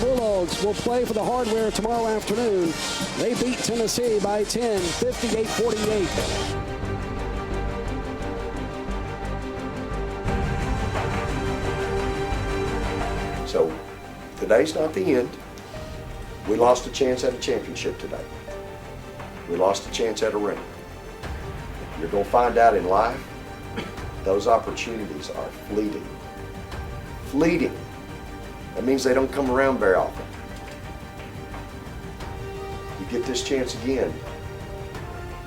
Bulldogs will play for the hardware tomorrow afternoon. They beat Tennessee by 10, 58-48. So today's not the end. We lost a chance at a championship today. We lost a chance at a ring. You're going to find out in life, those opportunities are fleeting. Fleeting. That means they don't come around very often. You get this chance again,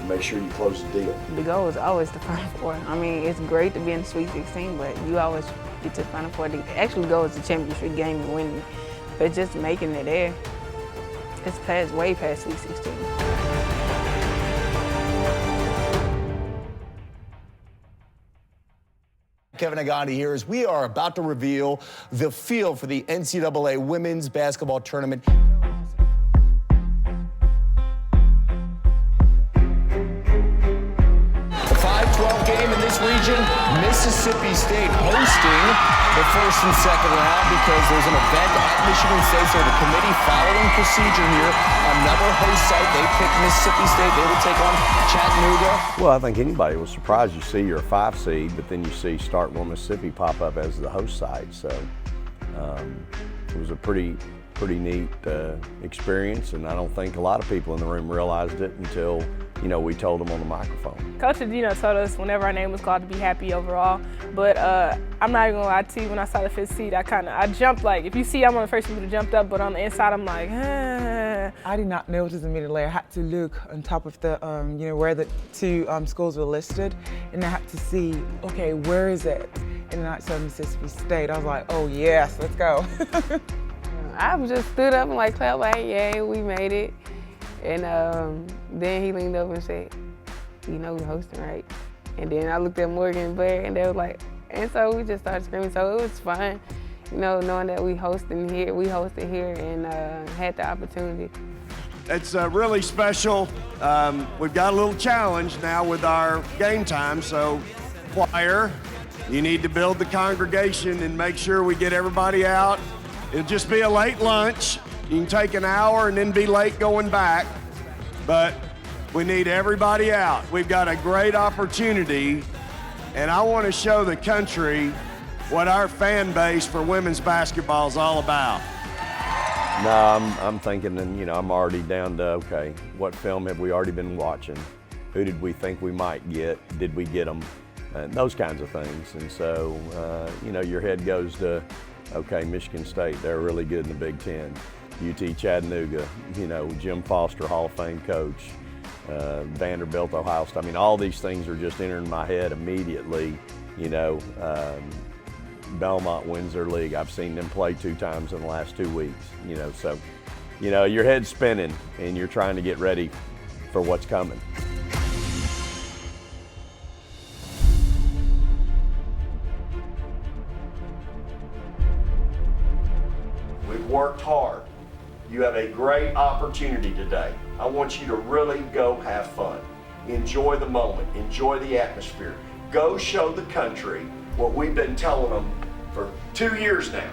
make sure you close the deal. The goal is always the Final Four. I mean, it's great to be in the Sweet 16, but you always get to the Final Four. The actual goal is the championship game and winning. But just making it there, it's way past Sweet 16. Kevin Agandi here as we are about to reveal the field for the NCAA Women's Basketball Tournament. The 5-12 game in this region, Mississippi State hosting the first and second round because there's an event at Michigan State, so the committee following procedure here, another host site, they picked Mississippi State, they would take on Chattanooga. Well, I think anybody was surprised. You see you're a 5 seed, but then you see Starkville, Mississippi pop up as the host site. So it was a pretty neat experience, and I don't think a lot of people in the room realized it until we told them on the microphone. Coach told us whenever our name was called to be happy overall, but I'm not even gonna lie to you, when I saw the 5th seed, I jumped like, if you see I'm one of the first people to jump up, but on the inside I'm like, I did not notice immediately. I had to look on top of the, where the two schools were listed, and I had to see, okay, where is it? And then I saw Mississippi State. I was like, oh yes, let's go. I just stood up and like clapped like, yay, we made it. And then he leaned over and said, you know we're hosting, right? And then I looked at Morgan and Blair, and they were like, and so we just started screaming. So it was fun, knowing that we hosted here and had the opportunity. It's really special. We've got a little challenge now with our game time, so choir, you need to build the congregation and make sure we get everybody out. It'll just be a late lunch. You can take an hour and then be late going back, but we need everybody out. We've got a great opportunity, and I want to show the country what our fan base for women's basketball is all about. No, I'm thinking, and I'm already down to, okay, what film have we already been watching? Who did we think we might get? Did we get them? And those kinds of things. And so, your head goes to, okay, Michigan State, they're really good in the Big Ten. UT Chattanooga, Jim Foster, Hall of Fame coach, Vanderbilt, Ohio State. I mean, all these things are just entering my head immediately. Belmont wins their league. I've seen them play 2 times in the last 2 weeks. So, your head's spinning and you're trying to get ready for what's coming. We've worked hard. You have a great opportunity today. I want you to really go have fun. Enjoy the moment, enjoy the atmosphere. Go show the country what we've been telling them for 2 years now,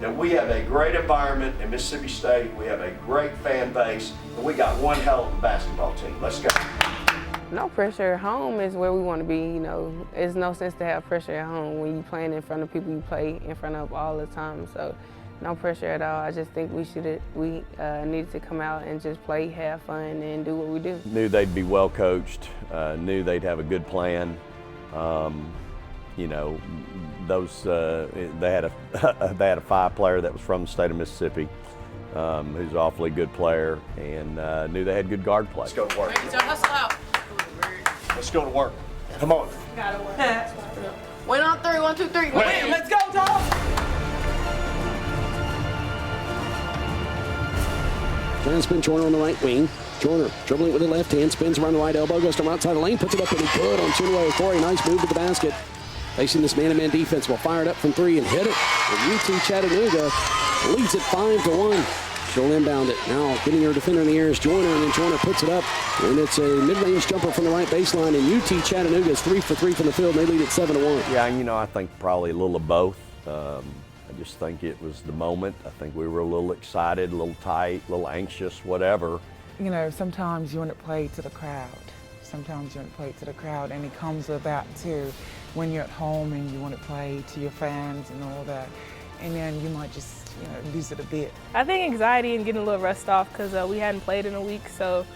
that we have a great environment in Mississippi State, we have a great fan base, and we got one hell of a basketball team. Let's go. No pressure. Home is where we want to be, There's no sense to have pressure at home when you're playing in front of people you play in front of all the time. So no pressure at all. I just think we needed to come out and just play, have fun, and do what we do. Knew they'd be well coached, knew they'd have a good plan. They had a 5 player that was from the state of Mississippi, who's an awfully good player, and knew they had good guard play. Let's go to work. Hustle out. Let's go to work. Come on. Gotta work. Win on 3, 1, 2, 3. Win. Let's go, Tom! Spin Joyner on the right wing. Joyner dribbling with the left hand, spins around the right elbow, goes to outside the lane, puts it up pretty good on Chinwe Okorie. Nice move to the basket. Facing this man-to-man defense, will fire it up from 3 and hit it. And UT Chattanooga leads it 5-1. She'll inbound it. Now getting her defender in the air is Joyner, and then Joyner puts it up. And it's a mid-range jumper from the right baseline, and UT Chattanooga is 3 for 3 from the field, and they lead it 7-1. Yeah, I think probably a little of both. I just think it was the moment. I think we were a little excited, a little tight, a little anxious, whatever. You know, sometimes you want to play to the crowd. Sometimes you want to play to the crowd, and it comes with that too. When you're at home and you want to play to your fans and all that, and then you might just, you know, lose it a bit. I think anxiety and getting a little rust off because we hadn't played in a week, so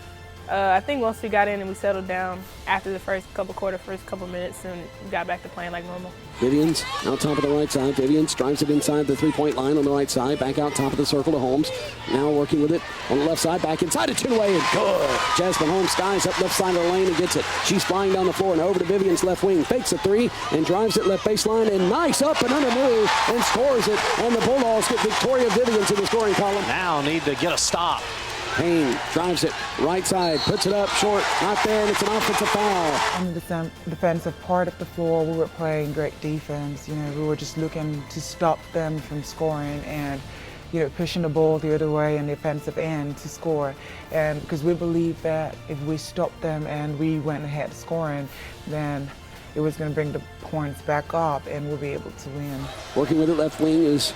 I think once we got in and we settled down after the first couple minutes, and we got back to playing like normal. Vivian's out top of the right side. Vivian drives it inside the three-point line on the right side. Back out top of the circle to Holmes. Now working with it on the left side. Back inside to Chinway and good. Jasmine Holmes skies up left side of the lane and gets it. She's flying down the floor and over to Vivian's left wing. Fakes a three and drives it left baseline and nice up and under move and scores it. And the Bulldogs get Victoria Vivian to the scoring column. Now need to get a stop. Payne drives it right side, puts it up short, not there, and it's an offensive foul. On the defensive part of the floor, we were playing great defense. You know, we were just looking to stop them from scoring and, you know, pushing the ball the other way in the offensive end to score. And because we believe that if we stopped them and we went ahead scoring, then it was going to bring the points back up and we'll be able to win. Working with it left wing is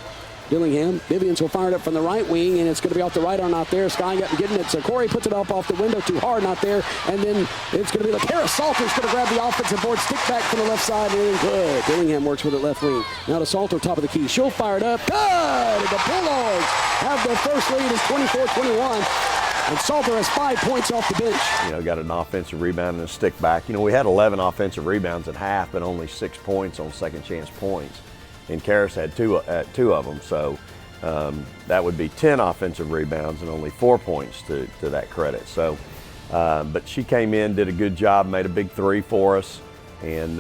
Dillingham. Vivians will fire it up from the right wing, and it's going to be off the right arm, not there. Skying up and getting it. So Corey puts it up off the window too hard, not there. And then it's going to be LaKara Salter's going to grab the offensive board, stick back from the left side, and good. Dillingham works with it left wing. Now to Salter, top of the key. She'll fire it up. Good! The Bulldogs have their first lead. It's 24-21. And Salter has 5 points off the bench. You know, got an offensive rebound and a stick back. You know, we had 11 offensive rebounds at half, but only 6 points on second chance points. And Karis had two of them, so that would be 10 offensive rebounds and only 4 points to that credit. So, but she came in, did a good job, made a big three for us. And,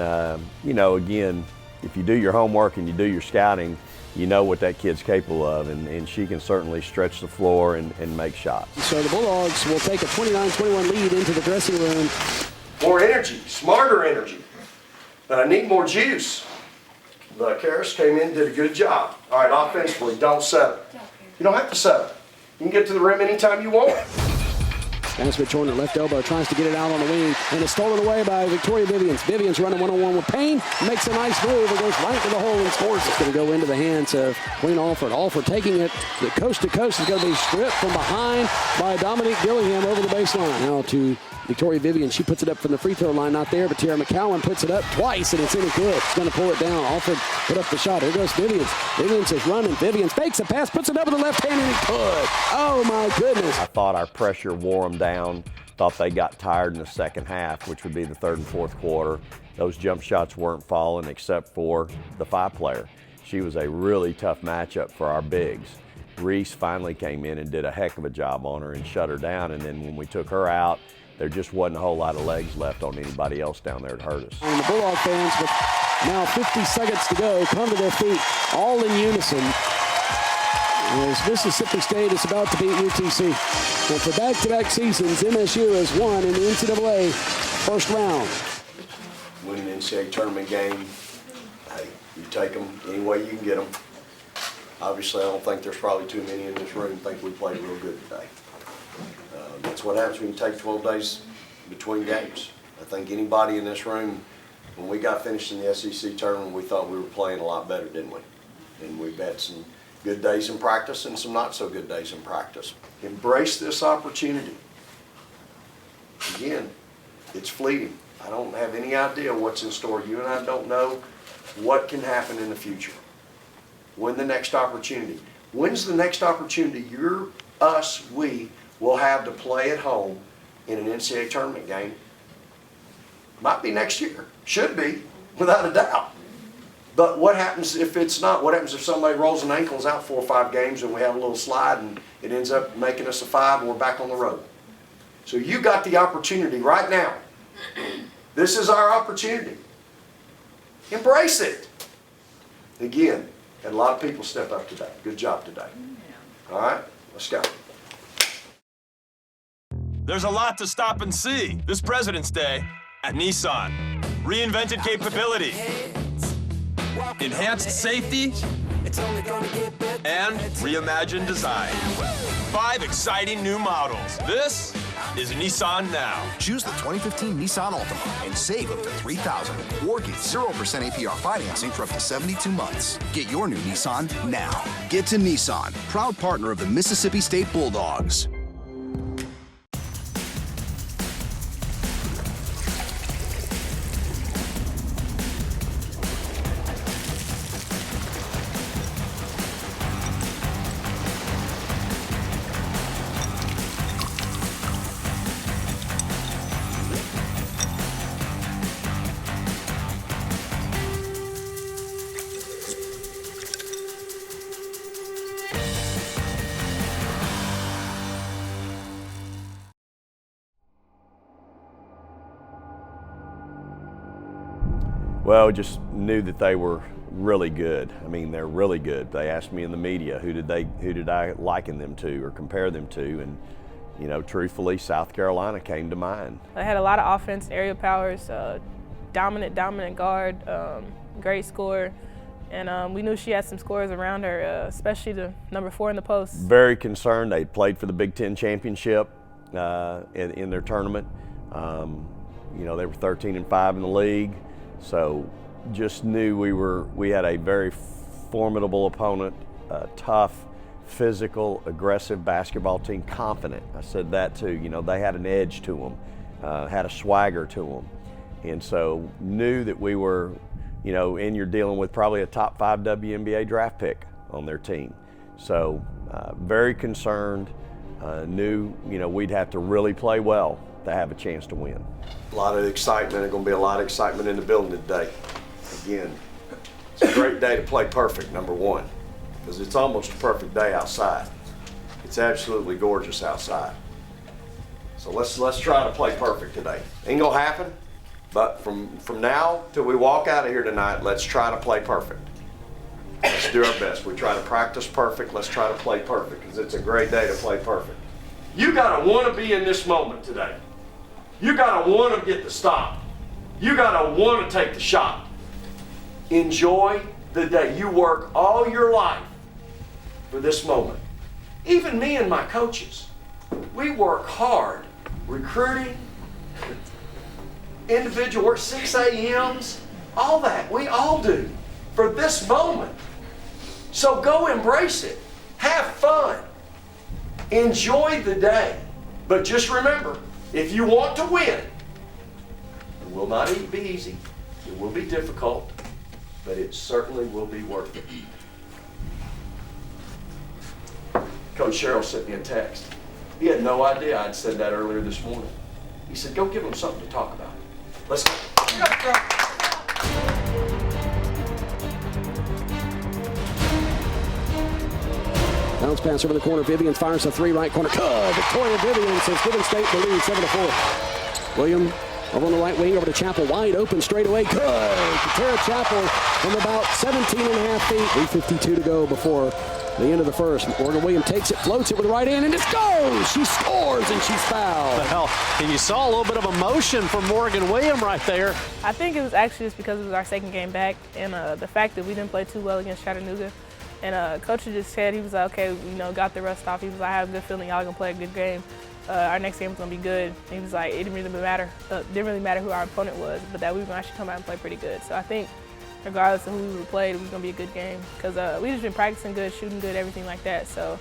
you know, again, if you do your homework and you do your scouting, you know what that kid's capable of, and she can certainly stretch the floor and make shots. So the Bulldogs will take a 29-21 lead into the dressing room. More energy, smarter energy. Need more juice. But Karis came in and did a good job. All right, offensively, don't settle. You don't have to settle. You can get to the rim anytime you want. Pass with Jordan, left elbow, tries to get it out on the wing, and it's stolen away by Victoria Vivians. Vivians running one-on-one with Payne, makes a nice move, and goes right to the hole and scores. It's going to go into the hands of Queen Alford. Alford taking it coast to coast is going to be stripped from behind by Dominique Dillingham over the baseline. Now to Victoria Vivian, she puts it up from the free throw line, not there, but Tara McCowan puts it up twice, and it's in it good. She's going to pull it down. Alford put up the shot. Here goes Vivians. Vivians is running. Vivians fakes a pass, puts it up with the left hand, and it's good. Oh, my goodness. I thought our pressure wore them down. Thought they got tired in the second half, which would be the third and fourth quarter. Those jump shots weren't falling except for the 5-player. She was a really tough matchup for our bigs. Reese finally came in and did a heck of a job on her and shut her down, and then when we took her out, there just wasn't a whole lot of legs left on anybody else down there to hurt us. And the Bulldog fans, with now 50 seconds to go, come to their feet, all in unison, as Mississippi State is about to beat UTC. And for back-to-back seasons, MSU has won in the NCAA first round. Winning an NCAA tournament game, hey, you take them any way you can get them. Obviously, I don't think there's probably too many in this room think we played real good today. That's what happens when you take 12 days between games. I think anybody in this room, when we got finished in the SEC tournament, we thought we were playing a lot better, didn't we? And we've had some good days in practice and some not so good days in practice. Embrace this opportunity. Again, it's fleeting. I don't have any idea what's in store. You and I don't know what can happen in the future. When the next opportunity. When's the next opportunity we will have to play at home in an NCAA tournament game? Might be next year. Should be, without a doubt. But what happens if it's not? What happens if somebody rolls an ankle and is out 4 or 5 games and we have a little slide and it ends up making us a 5 and we're back on the road? So you got the opportunity right now. This is our opportunity. Embrace it. Again, had a lot of people step up today. Good job today. All right, let's go. There's a lot to stop and see this President's Day at Nissan. Reinvented capability, enhanced safety, and reimagined design. 5 exciting new models. This is Nissan now. Choose the 2015 Nissan Altima and save up to $3,000 or get 0% APR financing for up to 72 months. Get your new Nissan now. Get to Nissan, proud partner of the Mississippi State Bulldogs. Well, just knew that they were really good. I mean, they're really good. They asked me in the media, who did I liken them to or compare them to? And, you know, truthfully, South Carolina came to mind. I had a lot of offense, aerial powers, dominant guard, great scorer. And we knew she had some scorers around her, especially the number 4 in the post. Very concerned. They played for the Big Ten championship in their tournament. You know, they were 13-5 in the league. So just knew we had a very formidable opponent, tough, physical, aggressive basketball team, confident. I said that too. You know, they had an edge to them, had a swagger to them. And so knew that we were, you know, and you're dealing with probably a top 5 WNBA draft pick on their team. So very concerned, knew, you know, we'd have to really play well to have a chance to win. A lot of excitement. There's going to be a lot of excitement in the building today. Again, it's a great day to play perfect, number one, because it's almost a perfect day outside. It's absolutely gorgeous outside. So let's try to play perfect today. Ain't gonna happen, but from now till we walk out of here tonight, let's try to play perfect. Let's do our best. We try to practice perfect. Let's try to play perfect, because it's a great day to play perfect. You gotta want to be in this moment today. You gotta want to get the stop. You gotta want to take the shot. Enjoy the day. You work all your life for this moment. Even me and my coaches, we work hard, recruiting, individual work, 6 a.m.s, all that. We all do for this moment. So go embrace it. Have fun. Enjoy the day. But just remember, if you want to win, it will not be easy. It will be difficult, but it certainly will be worth it. Coach Sherrill sent me a text. He had no idea I'd said that earlier this morning. He said, go give them something to talk about. Let's go. Bounce pass over the corner. Vivian fires a 3 right corner. Good. Victoria Vivian has given State the lead 7-4. William over on the right wing over to Chappell. Wide open straight away. Good. Tara Chappell from about 17.5 feet. 3:52 to go before the end of the first. Morgan Williams takes it, floats it with the right hand, and it goes! She scores, and she's fouled. Well, and you saw a little bit of emotion from Morgan Williams right there. I think it was actually just because it was our second game back, and the fact that we didn't play too well against Chattanooga. And Coach just said, he was like, okay, you know, got the rust off. He was like, I have a good feeling y'all gonna play a good game. Our next game was gonna be good. And he was like, it didn't really matter who our opponent was, but that we were gonna actually come out and play pretty good. So I think regardless of who we played, it was gonna be a good game because we just been practicing good, shooting good, everything like that. So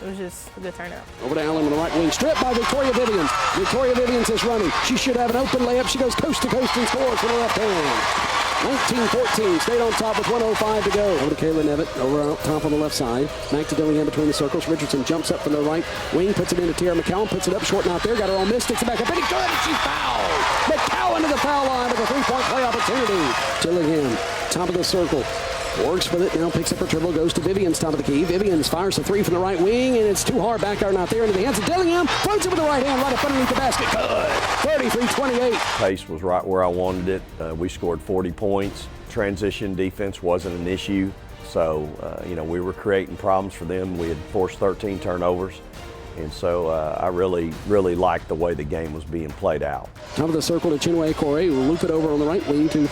it was just a good turnout. Over to Allen on the right wing, stripped by Victoria Vivian. Victoria Vivian is running. She should have an open layup. She goes coast to coast and scores with the left hand. 19-14, State on top with 1:05 to go. Over to Kayla Nevitt, over out top on the left side. Back to Dillingham between the circles. Richardson jumps up from the right wing, puts it into Tierra McCowan, puts it up short, not there. Got her own miss, sticks it back up, and good, and she's fouled. McCowan to the foul line with a 3-point play opportunity. Dillingham, top of the circle. Works with it, now picks up her dribble, goes to Vivian's top of the key. Vivian's fires a 3 from the right wing, and it's too hard. Back there, not there, into the hands of Dillingham. Floats it with the right hand, right up underneath the basket. Good. 33-28. Pace was right where I wanted it. We scored 40 points. Transition defense wasn't an issue. So, you know, we were creating problems for them. We had forced 13 turnovers. And so I really liked the way the game was being played out. Top of the circle to Chinwe Corey. We'll loop it over on the right wing to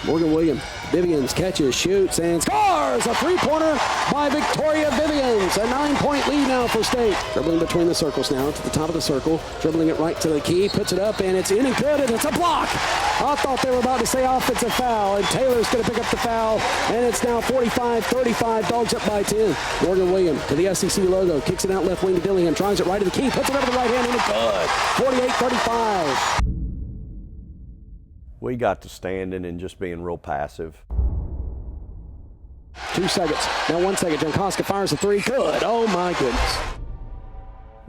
Morgan Williams. Vivians catches, shoots, and scores! A three-pointer by Victoria Vivians. A 9-point lead now for State. Dribbling between the circles now to the top of the circle. Dribbling it right to the key. Puts it up, and it's in and good, and it's a block. I thought they were about to say offensive foul, and Taylor's going to pick up the foul, and it's now 45-35. Dogs up by 10. Morgan Williams to the SEC logo. Kicks it out left wing to Dillingham. Tries it right to the key. Puts it over the right hand, and it's good. 48-35. We got to standing and just being real passive. 2 seconds. Now 1 second. Jankoska fires a three. Good. Oh, my goodness.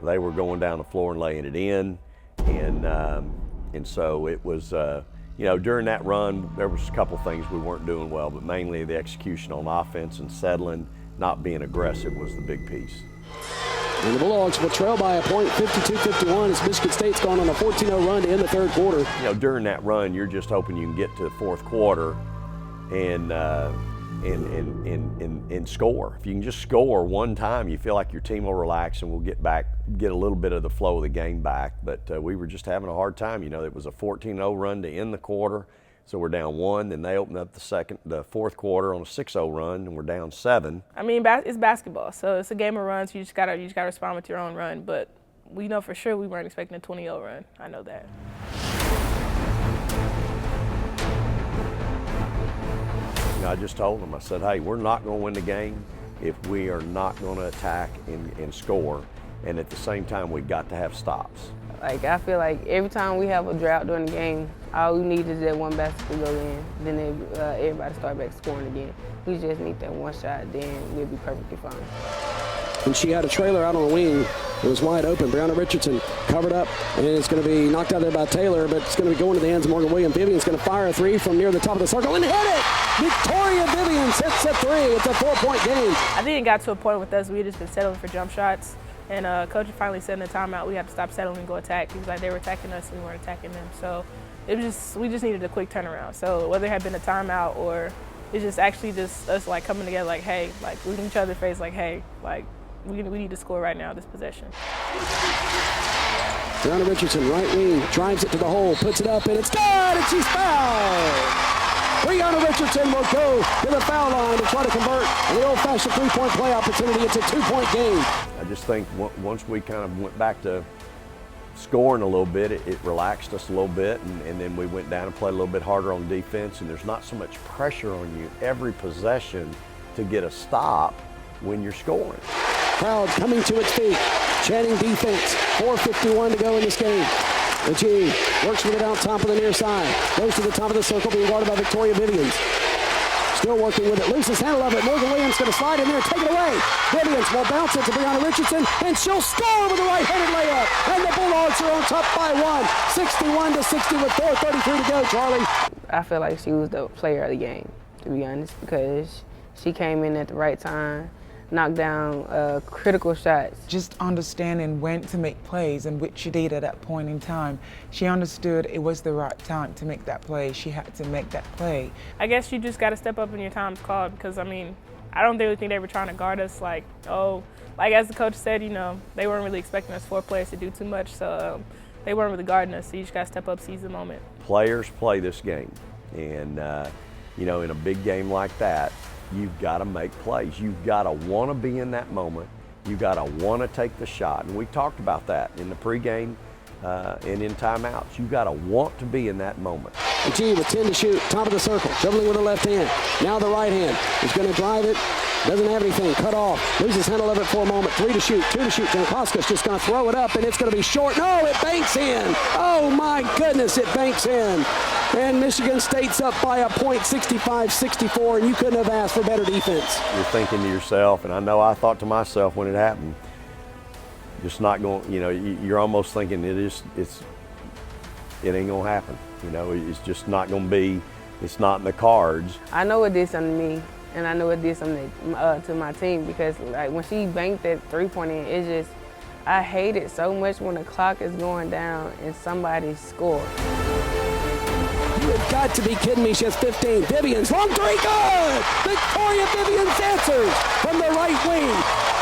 They were going down the floor and laying it in. And so it was, during that run, there was a couple things we weren't doing well, but mainly the execution on offense and settling, not being aggressive was the big piece. And the Bulldogs will trail by a point, 52-51, as Michigan State's gone on a 14-0 run to end the third quarter. During that run, you're just hoping you can get to the fourth quarter and score. If you can just score one time, you feel like your team will relax and we'll get a little bit of the flow of the game back. But we were just having a hard time. It was a 14-0 run to end the quarter. So we're down 1, then they open up the fourth quarter on a 6-0 run, and we're down 7. I mean, it's basketball, so it's a game of runs. You just gotta respond with your own run. But we know for sure we weren't expecting a 20-0 run. I know that. I just told them, I said, hey, we're not going to win the game if we are not going to attack and score. And at the same time, we got to have stops. Like, I feel like every time we have a drought during the game, all we need is that one basket to go in. Then everybody start back scoring again. We just need that one shot, then we'll be perfectly fine. And she had a trailer out on the wing. It was wide open. Brianna Richardson covered up, and it's going to be knocked out there by Taylor, but it's going to be going to the hands of Morgan Williams. Vivian's going to fire a three from near the top of the circle and hit it! Victoria Vivians hits a three. It's a 4-point game. I think it got to a point with us, we had just been settling for jump shots. And Coach finally said in the timeout we had to stop settling and go attack. He was like, they were attacking us and we weren't attacking them. So we just needed a quick turnaround. So whether it had been a timeout or it's just actually just us like coming together like, hey, like looking each other in the face like, hey, like we need to score right now this possession. Brianna Richardson, right wing, drives it to the hole, puts it up, and it's good, and she's fouled. Brianna Richardson will go to the foul line to try to convert an old-fashioned three-point play opportunity. It's a 2-point game. I just think once we kind of went back to scoring a little bit, it relaxed us a little bit, and then we went down and played a little bit harder on defense, and there's not so much pressure on you every possession to get a stop when you're scoring. Crowd coming to its feet, chanting defense. 4:51 to go in this game. The G works with it out top of the near side. Goes to the top of the circle, being guarded by Victoria Vivians. Still working with it. Loses handle of it. Morgan Williams going to slide in there, take it away. Vivians will bounce it to Brianna Richardson, and she'll score with a right-handed layup. And the Bulldogs are on top by 1, 61-60 with 4:33 to go. Charlie. I feel like she was the player of the game, to be honest, because she came in at the right time, knocked down critical shots. Just understanding when to make plays and which she did at that point in time. She understood it was the right time to make that play. She had to make that play. I guess you just got to step up when your time's called because, I mean, I don't really think they were trying to guard us like as the coach said, they weren't really expecting us 4 players to do too much, so they weren't really guarding us, so you just got to step up, seize the moment. Players play this game, and, in a big game like that, you've got to make plays. You've got to want to be in that moment. You've got to want to take the shot. And we talked about that in the pregame and in timeouts. You've got to want to be in that moment. G with 10 to shoot, top of the circle, dribbling with the left hand. Now the right hand is going to drive it. Doesn't have anything, cut off, loses handle of it for a moment. 3 to shoot, 2 to shoot. Jankoska's just going to throw it up, and it's going to be short. No, it banks in. Oh, my goodness, it banks in. And Michigan State's up by a point, 65-64, and you couldn't have asked for better defense. You're thinking to yourself, and I know I thought to myself when it happened, just not going, you're almost thinking it ain't going to happen. It's just not going to be, it's not in the cards. I know it did something to me, and I know it did something to my team because like when she banked that three-point in, it's just, I hate it so much when the clock is going down and somebody scores. You have got to be kidding me. She has 15. Vivians, long three, good! Victoria Vivians answers from the right wing.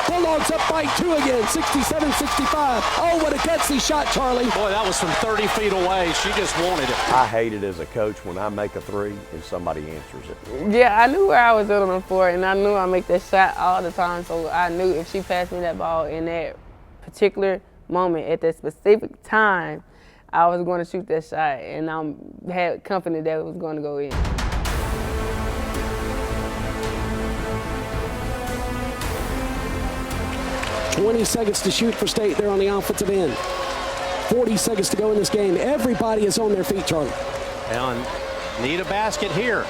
Bulldogs up by 2 again, 67-65. Oh, what a gutsy shot, Charlie. Boy, that was from 30 feet away. She just wanted it. I hate it as a coach when I make a three and somebody answers it. Yeah, I knew where I was on the floor, and I knew I make that shot all the time. So I knew if she passed me that ball in that particular moment at that specific time, I was going to shoot that shot, and I had confidence that it was going to go in. "20 seconds to shoot for State there on the offensive end. 40 seconds to go in this game. Everybody is on their feet, Charlie. And need a basket here.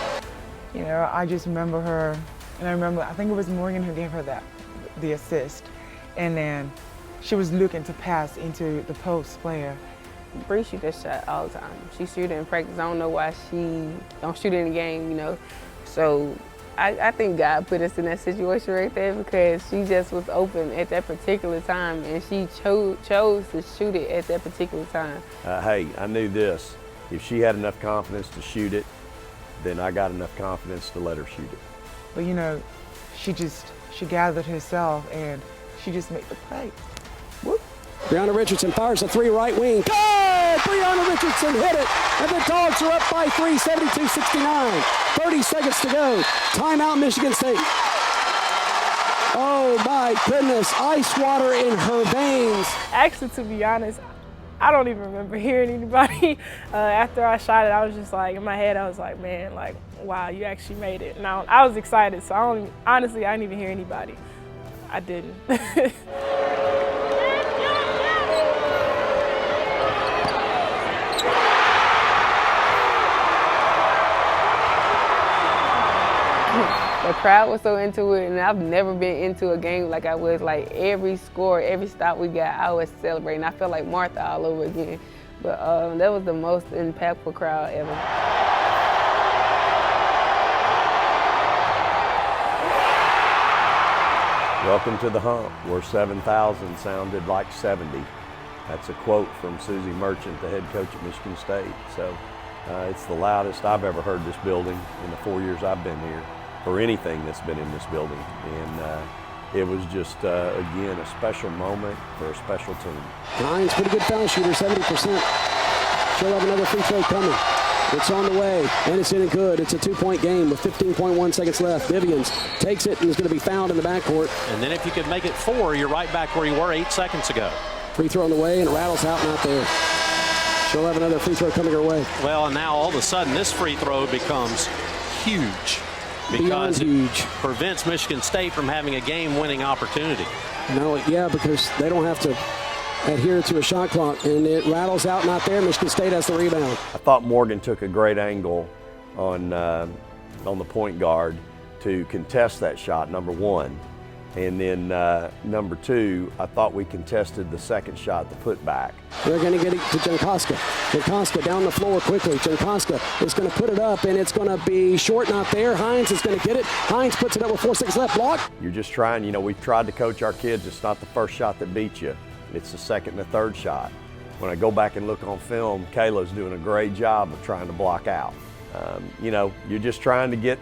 You know, I just remember her, and I think it was Morgan who gave her the assist, and then she was looking to pass into the post player. Bree shoot that shot all the time. She shoot it in practice. I don't know why she don't shoot it in the game, you know. So I think God put us in that situation right there because she just was open at that particular time, and she chose to shoot it at that particular time. Hey, I knew this. If she had enough confidence to shoot it, then I got enough confidence to let her shoot it. But you know, she gathered herself and she just made the play. Whoop. Brianna Richardson fires a 3 right wing. Good! Brianna Richardson hit it, and the Dogs are up by 3, 72-69. 30 seconds to go. Timeout, Michigan State. Oh my goodness, ice water in her veins. Actually, to be honest, I don't even remember hearing anybody. After I shot it, I was just like, in my head, I was like, man, like, wow, you actually made it. Now, I was excited, so honestly, I didn't even hear anybody. I didn't. The crowd was so into it, and I've never been into a game like I was. Like every score, every stop we got, I was celebrating. I felt like Martha all over again. But that was the most impactful crowd ever. Welcome to the hump, where 7,000 sounded like 70. That's a quote from Susie Merchant, the head coach at Michigan State. So it's the loudest I've ever heard this building in the 4 years I've been here, or anything that's been in this building. And it was just, again, a special moment for a special team. Hines, pretty good foul shooter, 70%. She'll have another free throw coming. It's on the way, and it's in and good. It's a 2-point game with 15.1 seconds left. Vivians takes it and is going to be fouled in the backcourt. And then if you could make it 4, you're right back where you were 8 seconds ago. Free throw on the way, and it rattles out, not there. She'll have another free throw coming her way. Well, and now all of a sudden this free throw becomes huge because huge. It prevents Michigan State from having a game-winning opportunity. No, yeah, because they don't have to adhere to a shot clock, and it rattles out, not there. Michigan State has the rebound. I thought Morgan took a great angle on the point guard to contest that shot, number one. And then number two, I thought we contested the second shot, the putback. They're going to get it to Jankoska. Jankoska down the floor quickly. Jankoska is going to put it up, and it's going to be short, not there. Hines is going to get it. Hines puts it up with 4 seconds left. Block. You're just trying, we've tried to coach our kids. It's not the first shot that beats you. It's the second and the third shot. When I go back and look on film, Kayla's doing a great job of trying to block out. You're just trying to get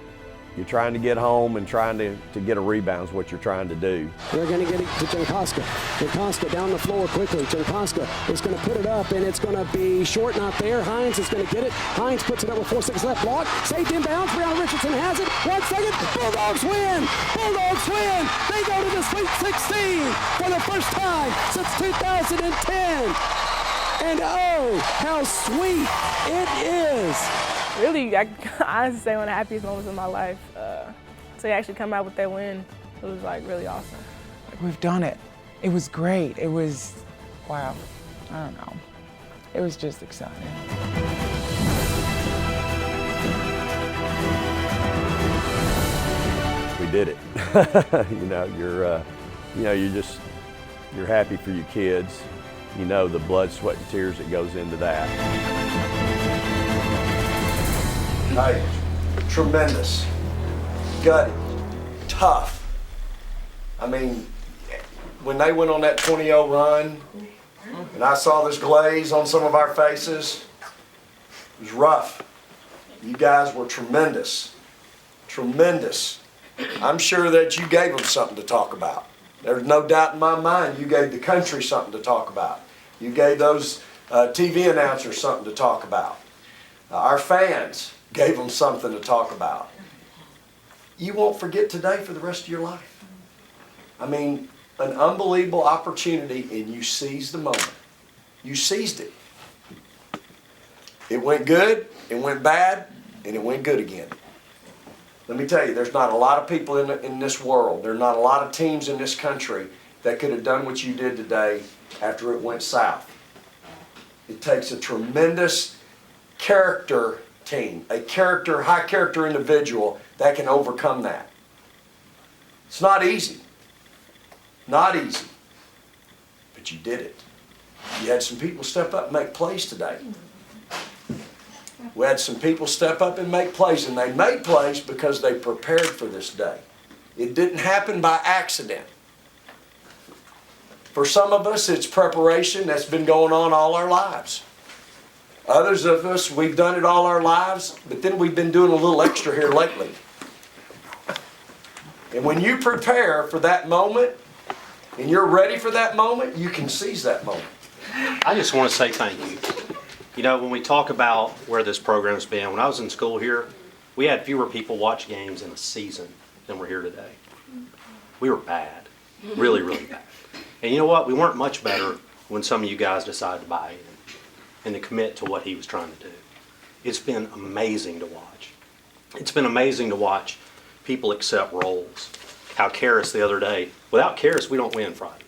home and trying to get a rebound is what you're trying to do. They're going to get it to Jankoska. Jankoska down the floor quickly. Jankoska is going to put it up, and it's going to be short, not there. Hines is going to get it. Hines puts it up with 4 seconds left. Block. Saved inbounds. Brianna Richardson has it. 1 second. Bulldogs win. Bulldogs win. They go to the Sweet 16 for the first time since 2010. And oh, how sweet it is. Really, I honestly say one of the happiest moments of my life. To actually come out with that win, it was like really awesome. We've done it. It was great. It was, wow, I don't know. It was just exciting. We did it. You're happy for your kids. You know the blood, sweat, and tears that goes into that. Hey, tremendous, gutted, tough. I mean, when they went on that 20-0 run, and I saw this glaze on some of our faces, it was rough. You guys were tremendous, tremendous. I'm sure that you gave them something to talk about. There's no doubt in my mind you gave the country something to talk about. You gave those TV announcers something to talk about. Our fans gave them something to talk about. You won't forget today for the rest of your life. I mean, an unbelievable opportunity, and you seized the moment. You seized it. It went good, it went bad, and it went good again. Let me tell you, there's not a lot of people in this world, there's not a lot of teams in this country that could have done what you did today after it went south. It takes a tremendous character team, high character individual that can overcome that. It's not easy. Not easy. But you did it. You had some people step up and make plays today. We had some people step up and make plays, and they made plays because they prepared for this day. It didn't happen by accident. For some of us, it's preparation that's been going on all our lives. Others of us, we've done it all our lives, but then we've been doing a little extra here lately. And when you prepare for that moment, and you're ready for that moment, you can seize that moment. I just want to say thank you. You know, when we talk about where this program's been, when I was in school here, we had fewer people watch games in a season than we're here today. We were bad. Really, really bad. And you know what? We weren't much better when some of you guys decided to buy in and to commit to what he was trying to do. It's been amazing to watch. It's been amazing to watch people accept roles. How Karis the other day, without Karis, we don't win Friday.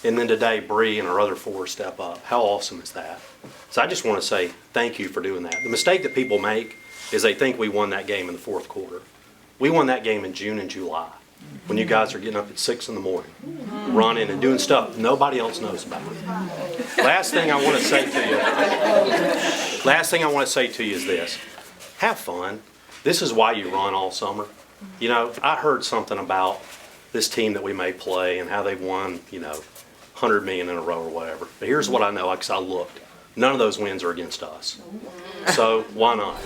And then today, Bree and our other four step up. How awesome is that? So I just want to say thank you for doing that. The mistake that people make is they think we won that game in the fourth quarter. We won that game in June and July when you guys are getting up at 6 in the morning, running and doing stuff nobody else knows about. Last thing I want to say to you is this. Have fun. This is why you run all summer. You know, I heard something about this team that we may play and how they won, you know, 100 million in a row or whatever. But here's what I know, because I looked. None of those wins are against us. So why not?